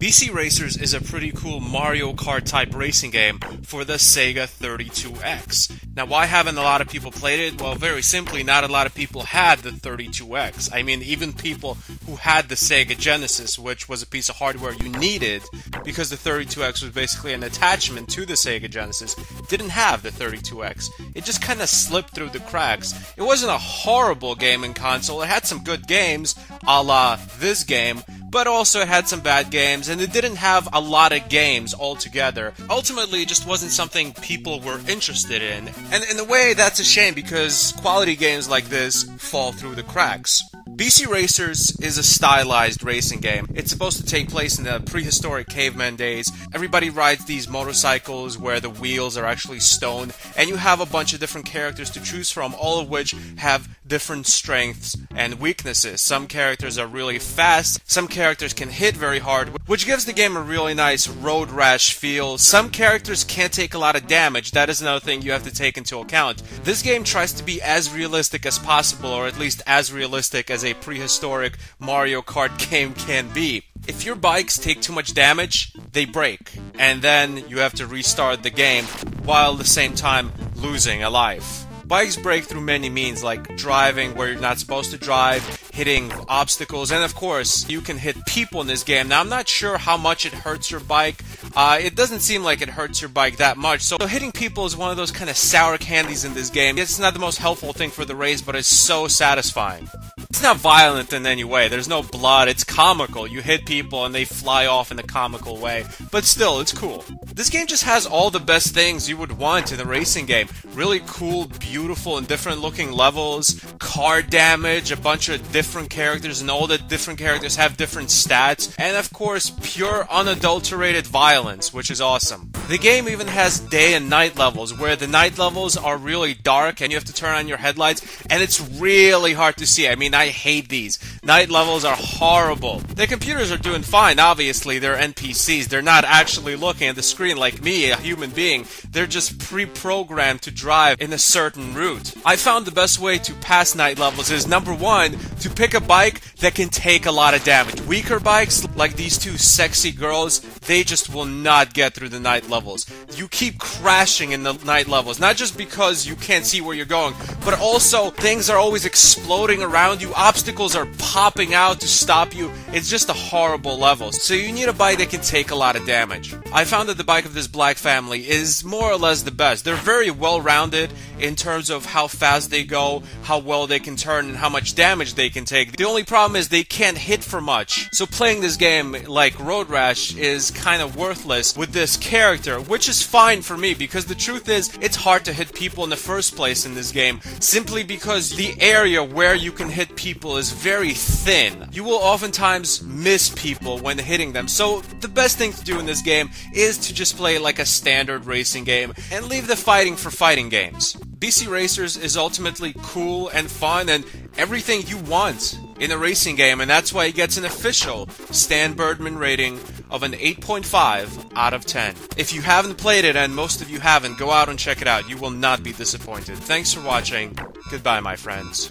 BC Racers is a pretty cool Mario Kart type racing game for the Sega 32X. Now, why haven't a lot of people played it? Well, very simply, not a lot of people had the 32X. I mean, even people who had the Sega Genesis, which was a piece of hardware you needed because the 32X was basically an attachment to the Sega Genesis, didn't have the 32X. It just kind of slipped through the cracks. It wasn't a horrible gaming console. It had some good games, a la this game, but also it had some bad games, and it didn't have a lot of games altogether. Ultimately, it just wasn't something people were interested in. And in a way, that's a shame, because quality games like this fall through the cracks. BC Racers is a stylized racing game. It's supposed to take place in the prehistoric caveman days. Everybody rides these motorcycles where the wheels are actually stone, and you have a bunch of different characters to choose from, all of which have different strengths and weaknesses. Some characters are really fast, some characters can hit very hard, which gives the game a really nice road rash feel. Some characters can't take a lot of damage. That is another thing you have to take into account. This game tries to be as realistic as possible, or at least as realistic as a prehistoric Mario Kart game can be. If your bikes take too much damage, they break, and then you have to restart the game while at the same time losing a life. Bikes break through many means, like driving where you're not supposed to drive, hitting obstacles, and of course, you can hit people in this game. Now, I'm not sure how much it hurts your bike. It doesn't seem like it hurts your bike that much, so hitting people is one of those kind of sour candies in this game. It's not the most helpful thing for the race, but it's so satisfying. It's not violent in any way. There's no blood. It's comical. You hit people and they fly off in a comical way. But still, it's cool. This game just has all the best things you would want in a racing game. Really cool, beautiful, and different looking levels. Car damage, a bunch of different characters, and all the different characters have different stats. And of course, pure, unadulterated violence, which is awesome. The game even has day and night levels, where the night levels are really dark and you have to turn on your headlights, and it's really hard to see. I mean, I hate these. Night levels are horrible. The computers are doing fine, obviously. They're NPCs. They're not actually looking at the screen like me, a human being. They're just pre-programmed to drive in a certain route. I found the best way to pass night levels is, number one, to pick a bike that can take a lot of damage. Weaker bikes, like these two sexy girls, they just will not get through the night levels. You keep crashing in the night levels, not just because you can't see where you're going, but also things are always exploding around you. Obstacles are popping out to stop you. It's just a horrible level. So you need a bike that can take a lot of damage. I found that the bike of this black family is more or less the best. They're very well-rounded in terms of how fast they go, how well they can turn, and how much damage they can take. The only problem is they can't hit for much. So playing this game like Road Rash is kind of worthless with this character, which is fine for me, because the truth is, it's hard to hit people in the first place in this game, simply because the area where you can hit people is very thin. You will oftentimes miss people when hitting them, so the best thing to do in this game is to just play like a standard racing game and leave the fighting for fighting games. BC Racers is ultimately cool and fun and everything you want in a racing game, and that's why it gets an official stanburdman rating of an 8.5 out of 10. If you haven't played it, and most of you haven't, go out and check it out. You will not be disappointed. Thanks for watching. Goodbye, my friends.